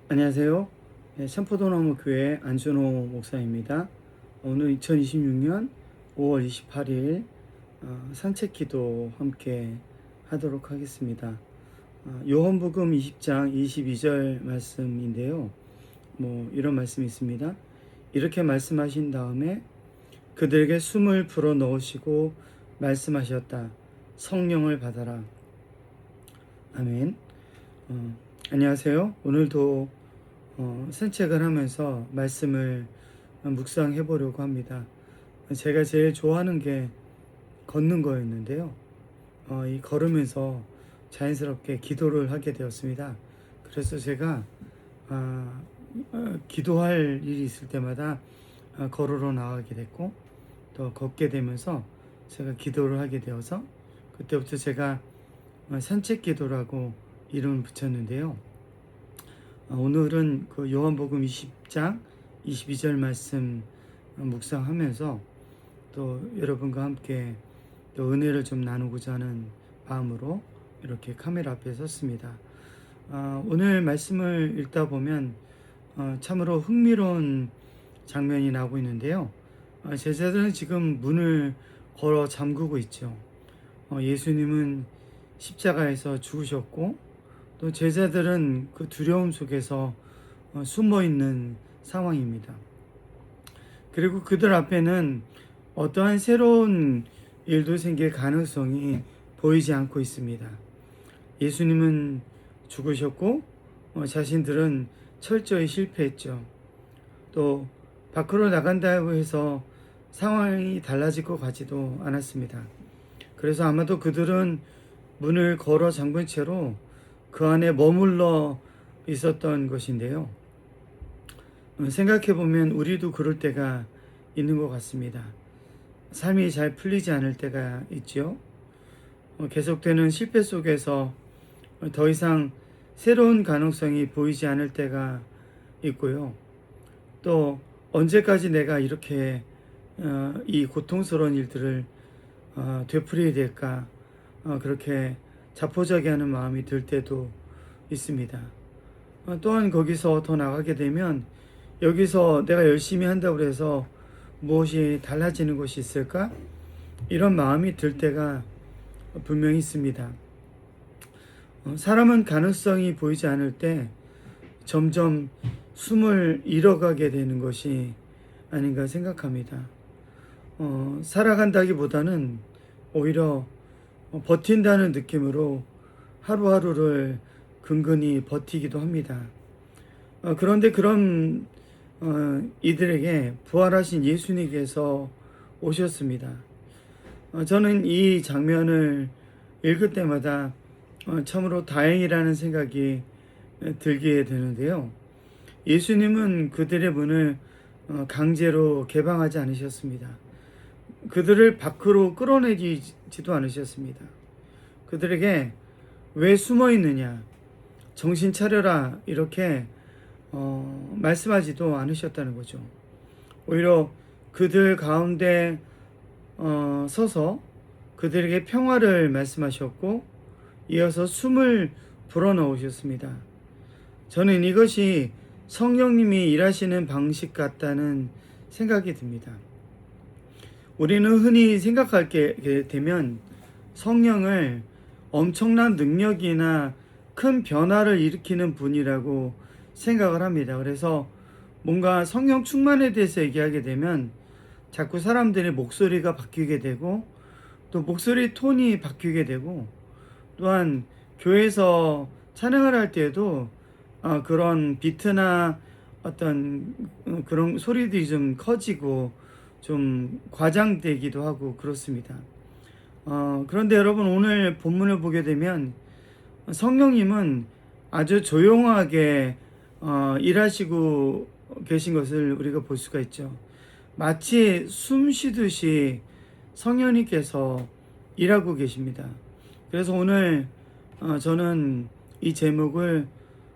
안녕하세요. 산포도나무 교회 안준호 목사입니다. 오늘 2026년 5월 28일 산책기도 함께 하도록 하겠습니다. 요한복음 20장 22절 말씀인데요. 이런 말씀이 있습니다. 이렇게 말씀하신 다음에 그들에게 숨을 불어 넣으시고 말씀하셨다. 성령을 받아라. 아멘. 안녕하세요. 오늘도 산책을 하면서 말씀을 묵상해 보려고 합니다. 제가 제일 좋아하는 게 걷는 거였는데요. 이 걸으면서 자연스럽게 기도를 하게 되었습니다. 그래서 제가 기도할 일이 있을 때마다 걸으러 나가게 됐고, 또 걷게 되면서 제가 기도를 하게 되어서 그때부터 제가 산책 기도라고 이름을 붙였는데요. 오늘은 그 요한복음 20장 22절 말씀 묵상하면서 또 여러분과 함께 또 은혜를 좀 나누고자 하는 마음으로 이렇게 카메라 앞에 섰습니다. 오늘 말씀을 읽다 보면 참으로 흥미로운 장면이 나오고 있는데요. 제자들은 지금 문을 걸어 잠그고 있죠. 예수님은 십자가에서 죽으셨고, 또 제자들은 그 두려움 속에서 숨어 있는 상황입니다. 그리고 그들 앞에는 어떠한 새로운 일도 생길 가능성이 보이지 않고 있습니다. 예수님은 죽으셨고 자신들은 철저히 실패했죠. 또 밖으로 나간다고 해서 상황이 달라질 것 같지도 않았습니다. 그래서 아마도 그들은 문을 걸어 잠근 채로 그 안에 머물러 있었던 것인데요. 생각해보면 우리도 그럴 때가 있는 것 같습니다. 삶이 잘 풀리지 않을 때가 있죠. 계속되는 실패 속에서 더 이상 새로운 가능성이 보이지 않을 때가 있고요. 또 언제까지 내가 이렇게 이 고통스러운 일들을 되풀이해야 될까, 그렇게 자포자기하는 마음이 들 때도 있습니다. 또한 거기서 더 나가게 되면 여기서 내가 열심히 한다고 해서 무엇이 달라지는 것이 있을까? 이런 마음이 들 때가 분명히 있습니다. 사람은 가능성이 보이지 않을 때 점점 숨을 잃어가게 되는 것이 아닌가 생각합니다. 살아간다기보다는 오히려 버틴다는 느낌으로 하루하루를 근근히 버티기도 합니다. 그런데 그런 이들에게 부활하신 예수님께서 오셨습니다. 저는 이 장면을 읽을 때마다 참으로 다행이라는 생각이 들게 되는데요. 예수님은 그들의 문을 강제로 개방하지 않으셨습니다. 그들을 밖으로 끌어내지도 않으셨습니다. 그들에게 왜 숨어 있느냐, 정신 차려라, 이렇게 말씀하지도 않으셨다는 거죠. 오히려 그들 가운데 서서 그들에게 평화를 말씀하셨고, 이어서 숨을 불어넣으셨습니다. 저는 이것이 성령님이 일하시는 방식 같다는 생각이 듭니다. 우리는 흔히 생각하게 되면 성령을 엄청난 능력이나 큰 변화를 일으키는 분이라고 생각을 합니다. 그래서 뭔가 성령 충만에 대해서 얘기하게 되면 자꾸 사람들의 목소리가 바뀌게 되고, 또 목소리 톤이 바뀌게 되고, 또한 교회에서 찬양을 할 때에도 그런 비트나 어떤 그런 소리들이 좀 커지고 좀 과장되기도 하고 그렇습니다. 그런데 여러분, 오늘 본문을 보게 되면 성령님은 아주 조용하게 일하시고 계신 것을 우리가 볼 수가 있죠. 마치 숨 쉬듯이 성령님께서 일하고 계십니다. 그래서 오늘 저는 이 제목을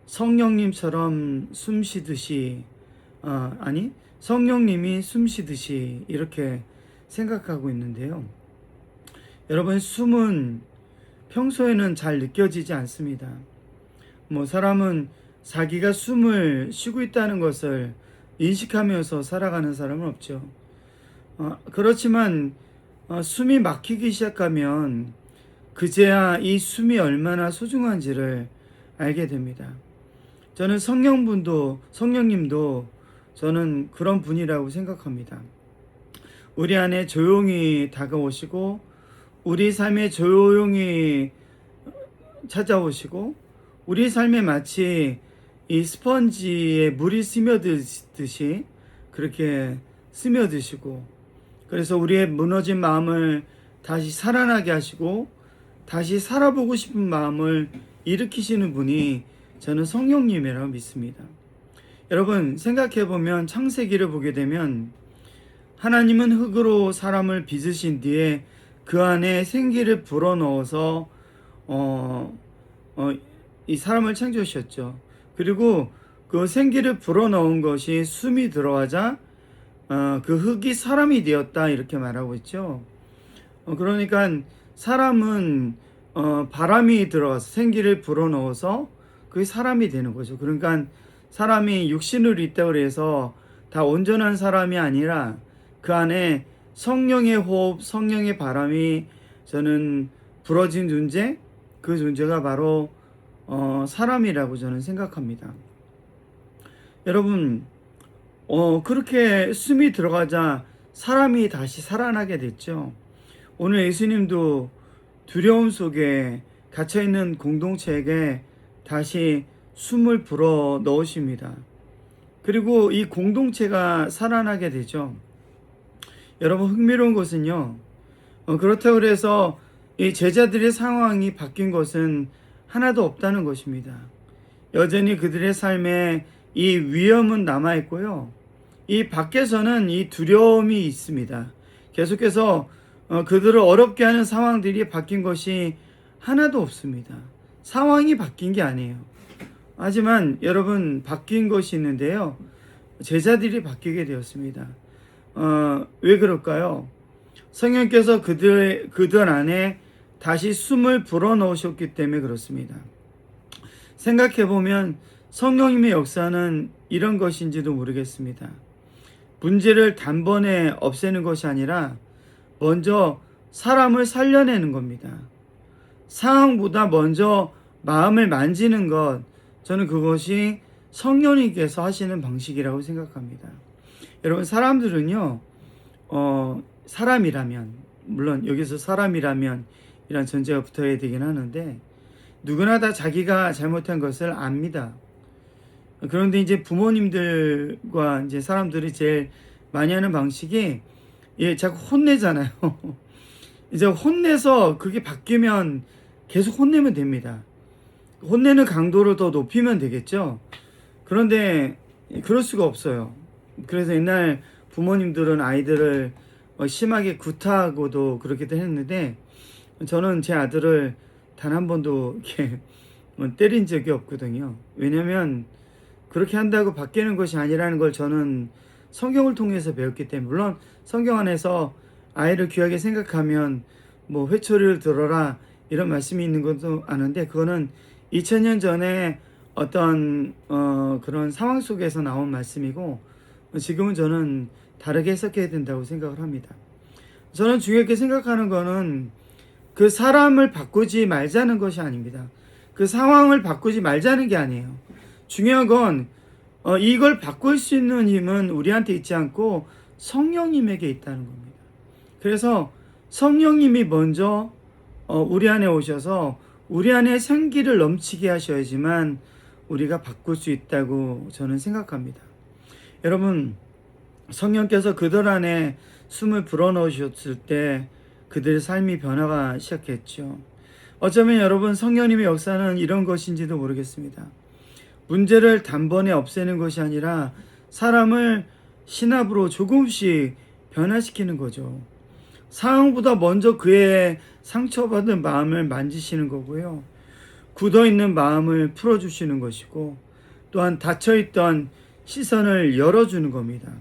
성령님처럼 숨 쉬듯이, 성령님이 숨 쉬듯이, 이렇게 생각하고 있는데요. 여러분, 숨은 평소에는 잘 느껴지지 않습니다. 사람은 자기가 숨을 쉬고 있다는 것을 인식하면서 살아가는 사람은 없죠. 그렇지만 숨이 막히기 시작하면 그제야 이 숨이 얼마나 소중한지를 알게 됩니다. 저는 성령님도 저는 그런 분이라고 생각합니다. 우리 안에 조용히 다가오시고 우리 삶에 조용히 찾아오시고 우리 삶에 마치 이 스펀지에 물이 스며드듯이 그렇게 스며드시고, 그래서 우리의 무너진 마음을 다시 살아나게 하시고 다시 살아보고 싶은 마음을 일으키시는 분이 저는 성령님이라고 믿습니다. 여러분, 생각해보면 창세기를 보게 되면 하나님은 흙으로 사람을 빚으신 뒤에 그 안에 생기를 불어넣어서 이 사람을 창조하셨죠. 그리고 그 생기를 불어넣은 것이 숨이 들어가자 그 흙이 사람이 되었다, 이렇게 말하고 있죠. 그러니까 사람은 바람이 들어가서 생기를 불어넣어서 그게 사람이 되는 거죠. 그러니까 사람이 육신을 입다고 해서 다 온전한 사람이 아니라 그 안에 성령의 호흡, 성령의 바람이 저는 불어진 존재, 그 존재가 바로 사람이라고 저는 생각합니다. 여러분, 그렇게 숨이 들어가자 사람이 다시 살아나게 됐죠. 오늘 예수님도 두려움 속에 갇혀있는 공동체에게 다시 숨을 불어 넣으십니다. 그리고 이 공동체가 살아나게 되죠. 여러분, 흥미로운 것은요, 그렇다고 해서 이 제자들의 상황이 바뀐 것은 하나도 없다는 것입니다. 여전히 그들의 삶에 이 위험은 남아있고요, 이 밖에서는 이 두려움이 있습니다. 계속해서 그들을 어렵게 하는 상황들이 바뀐 것이 하나도 없습니다. 상황이 바뀐 게 아니에요. 하지만 여러분, 바뀐 것이 있는데요, 제자들이 바뀌게 되었습니다. 왜 그럴까요? 성령께서 그들 안에 다시 숨을 불어넣으셨기 때문에 그렇습니다. 생각해보면 성령님의 역사는 이런 것인지도 모르겠습니다. 문제를 단번에 없애는 것이 아니라 먼저 사람을 살려내는 겁니다. 상황보다 먼저 마음을 만지는 것, 저는 그것이 성령님께서 하시는 방식이라고 생각합니다. 여러분, 사람들은요, 사람이라면, 물론 여기서 사람이라면 이란 전제가 붙어야 되긴 하는데, 누구나 다 자기가 잘못한 것을 압니다. 그런데 이제 부모님들과 이제 사람들이 제일 많이 하는 방식이, 자꾸 혼내잖아요. 이제 혼내서 그게 바뀌면 계속 혼내면 됩니다. 혼내는 강도를 더 높이면 되겠죠. 그런데 그럴 수가 없어요. 그래서 옛날 부모님들은 아이들을 심하게 구타하고도 그렇게도 했는데, 저는 제 아들을 단 한 번도 이렇게 때린 적이 없거든요. 왜냐면 그렇게 한다고 바뀌는 것이 아니라는 걸 저는 성경을 통해서 배웠기 때문에, 물론 성경 안에서 아이를 귀하게 생각하면 뭐 회초리를 들어라 이런 말씀이 있는 것도 아는데, 그거는 2000년 전에 어떤 그런 상황 속에서 나온 말씀이고, 지금은 저는 다르게 해석해야 된다고 생각을 합니다. 저는 중요하게 생각하는 거는 그 사람을 바꾸지 말자는 것이 아닙니다. 그 상황을 바꾸지 말자는 게 아니에요. 중요한 건 이걸 바꿀 수 있는 힘은 우리한테 있지 않고 성령님에게 있다는 겁니다. 그래서 성령님이 먼저 우리 안에 오셔서 우리 안에 생기를 넘치게 하셔야지만 우리가 바꿀 수 있다고 저는 생각합니다. 여러분, 성령께서 그들 안에 숨을 불어넣으셨을 때 그들의 삶이 변화가 시작했죠. 어쩌면 여러분, 성령님의 역사는 이런 것인지도 모르겠습니다. 문제를 단번에 없애는 것이 아니라 사람을 신압으로 조금씩 변화시키는 거죠. 상황보다 먼저 그의 상처받은 마음을 만지시는 거고요, 굳어있는 마음을 풀어주시는 것이고, 또한 닫혀있던 시선을 열어주는 겁니다.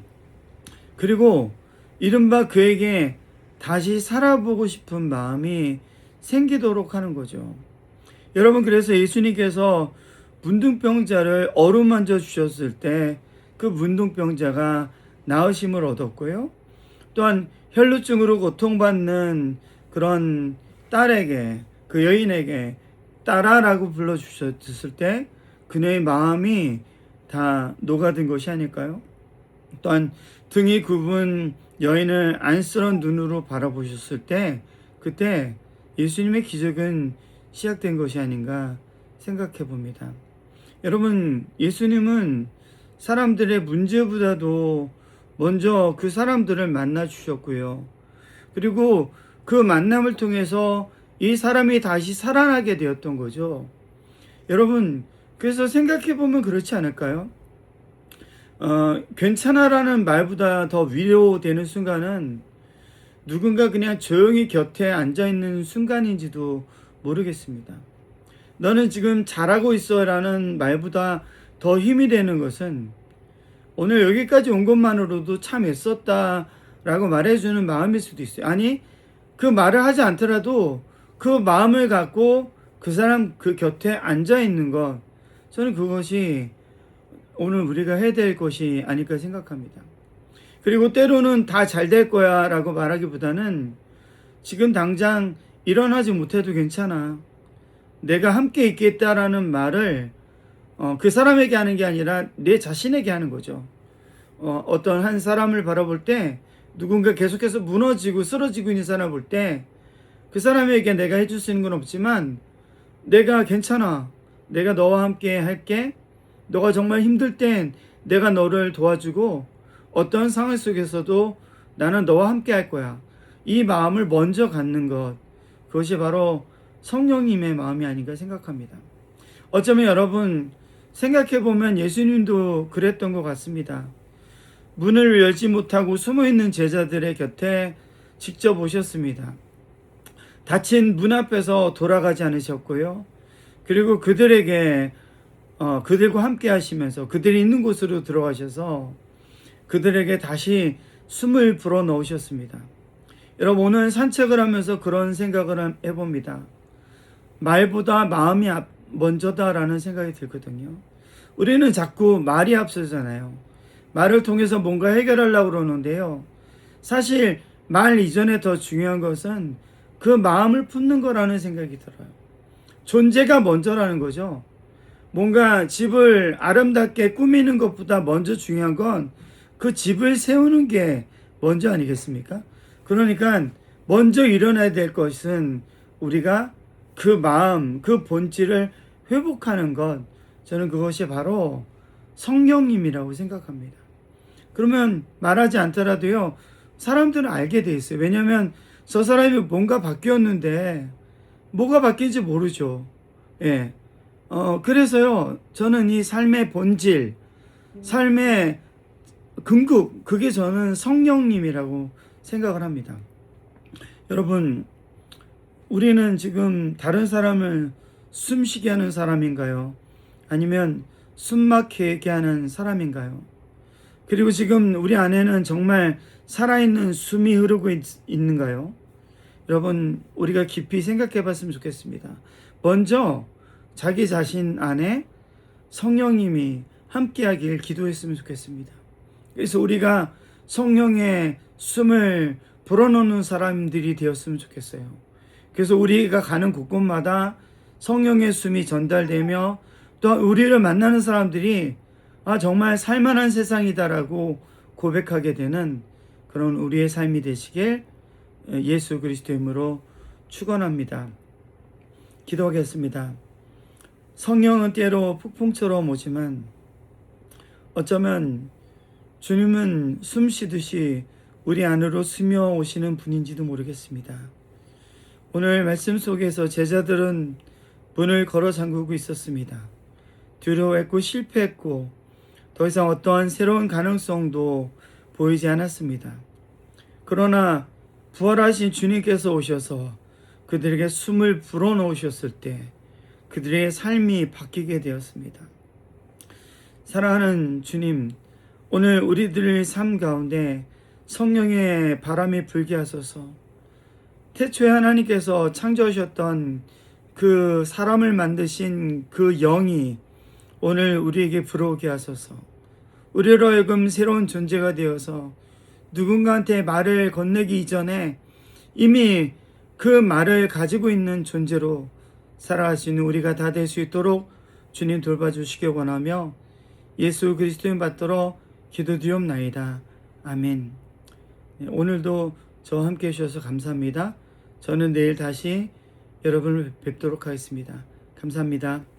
그리고 이른바 그에게 다시 살아보고 싶은 마음이 생기도록 하는 거죠. 여러분, 그래서 예수님께서 문둥병자를 어루만져 주셨을 때 그 문둥병자가 나으심을 얻었고요. 또한 혈루증으로 고통받는 그런 딸에게, 그 여인에게 딸아라고 불러주셨을 때 그녀의 마음이 다 녹아든 것이 아닐까요? 또한 등이 굽은 여인을 안쓰러운 눈으로 바라보셨을 때 그때 예수님의 기적은 시작된 것이 아닌가 생각해 봅니다. 여러분, 예수님은 사람들의 문제보다도 먼저 그 사람들을 만나 주셨고요. 그리고 그 만남을 통해서 이 사람이 다시 살아나게 되었던 거죠. 여러분, 그래서 생각해 보면 그렇지 않을까요? 괜찮아라는 말보다 더 위로되는 순간은 누군가 그냥 조용히 곁에 앉아있는 순간인지도 모르겠습니다. 너는 지금 잘하고 있어 라는 말보다 더 힘이 되는 것은 오늘 여기까지 온 것만으로도 참 애썼다 라고 말해주는 마음일 수도 있어요. 아니, 그 말을 하지 않더라도 그 마음을 갖고 그 사람 그 곁에 앉아있는 것, 저는 그것이 오늘 우리가 해야 될 것이 아닐까 생각합니다. 그리고 때로는 다 잘 될 거야 라고 말하기보다는 지금 당장 일어나지 못해도 괜찮아, 내가 함께 있겠다라는 말을 그 사람에게 하는 게 아니라 내 자신에게 하는 거죠. 어떤 한 사람을 바라볼 때 누군가 계속해서 무너지고 쓰러지고 있는 사람을 볼 때 그 사람에게 내가 해줄 수 있는 건 없지만 내가 괜찮아, 내가 너와 함께 할게, 너가 정말 힘들 땐 내가 너를 도와주고 어떤 상황 속에서도 나는 너와 함께 할 거야, 이 마음을 먼저 갖는 것, 그것이 바로 성령님의 마음이 아닌가 생각합니다. 어쩌면 여러분 생각해보면 예수님도 그랬던 것 같습니다. 문을 열지 못하고 숨어있는 제자들의 곁에 직접 오셨습니다. 닫힌 문 앞에서 돌아가지 않으셨고요. 그리고 그들에게 그들과 함께 하시면서 그들이 있는 곳으로 들어가셔서 그들에게 다시 숨을 불어 넣으셨습니다. 여러분, 오늘 산책을 하면서 그런 생각을 해봅니다. 말보다 마음이 먼저다라는 생각이 들거든요. 우리는 자꾸 말이 앞서잖아요. 말을 통해서 뭔가 해결하려고 그러는데요. 사실 말 이전에 더 중요한 것은 그 마음을 품는 거라는 생각이 들어요. 존재가 먼저라는 거죠. 뭔가 집을 아름답게 꾸미는 것보다 먼저 중요한 건 그 집을 세우는 게 먼저 아니겠습니까? 그러니까 먼저 일어나야 될 것은 우리가 그 마음, 그 본질을 회복하는 것, 저는 그것이 바로 성령님이라고 생각합니다. 그러면 말하지 않더라도요, 사람들은 알게 돼 있어요. 왜냐하면 저 사람이 뭔가 바뀌었는데 뭐가 바뀐지 모르죠. 예. 그래서요, 저는 이 삶의 본질, 삶의 궁극, 그게 저는 성령님이라고 생각을 합니다. 여러분, 우리는 지금 다른 사람을 숨쉬게 하는 사람인가요? 아니면 숨막히게 하는 사람인가요? 그리고 지금 우리 안에는 정말 살아있는 숨이 흐르고 있는가요? 여러분, 우리가 깊이 생각해 봤으면 좋겠습니다. 먼저 자기 자신 안에 성령님이 함께하길 기도했으면 좋겠습니다. 그래서 우리가 성령의 숨을 불어넣는 사람들이 되었으면 좋겠어요. 그래서 우리가 가는 곳곳마다 성령의 숨이 전달되며 또 우리를 만나는 사람들이 정말 살만한 세상이다라고 고백하게 되는 그런 우리의 삶이 되시길 예수 그리스도의 이름으로 축원합니다. 기도하겠습니다. 성령은 때로 폭풍처럼 오지만 어쩌면 주님은 숨 쉬듯이 우리 안으로 스며 오시는 분인지도 모르겠습니다. 오늘 말씀 속에서 제자들은 문을 걸어 잠그고 있었습니다. 두려워했고 실패했고 더 이상 어떠한 새로운 가능성도 보이지 않았습니다. 그러나 부활하신 주님께서 오셔서 그들에게 숨을 불어넣으셨을 때 그들의 삶이 바뀌게 되었습니다. 사랑하는 주님, 오늘 우리들의 삶 가운데 성령의 바람이 불게 하소서. 태초에 하나님께서 창조하셨던 그 사람을 만드신 그 영이 오늘 우리에게 불어오게 하소서. 우리로 하여금 새로운 존재가 되어서 누군가한테 말을 건네기 이전에 이미 그 말을 가지고 있는 존재로 살아갈 수 있는 우리가 다 될 수 있도록 주님 돌봐주시기 원하며 예수 그리스도인 받들어 기도드리옵나이다. 아멘. 오늘도 저와 함께 해주셔서 감사합니다. 저는 내일 다시 여러분을 뵙도록 하겠습니다. 감사합니다.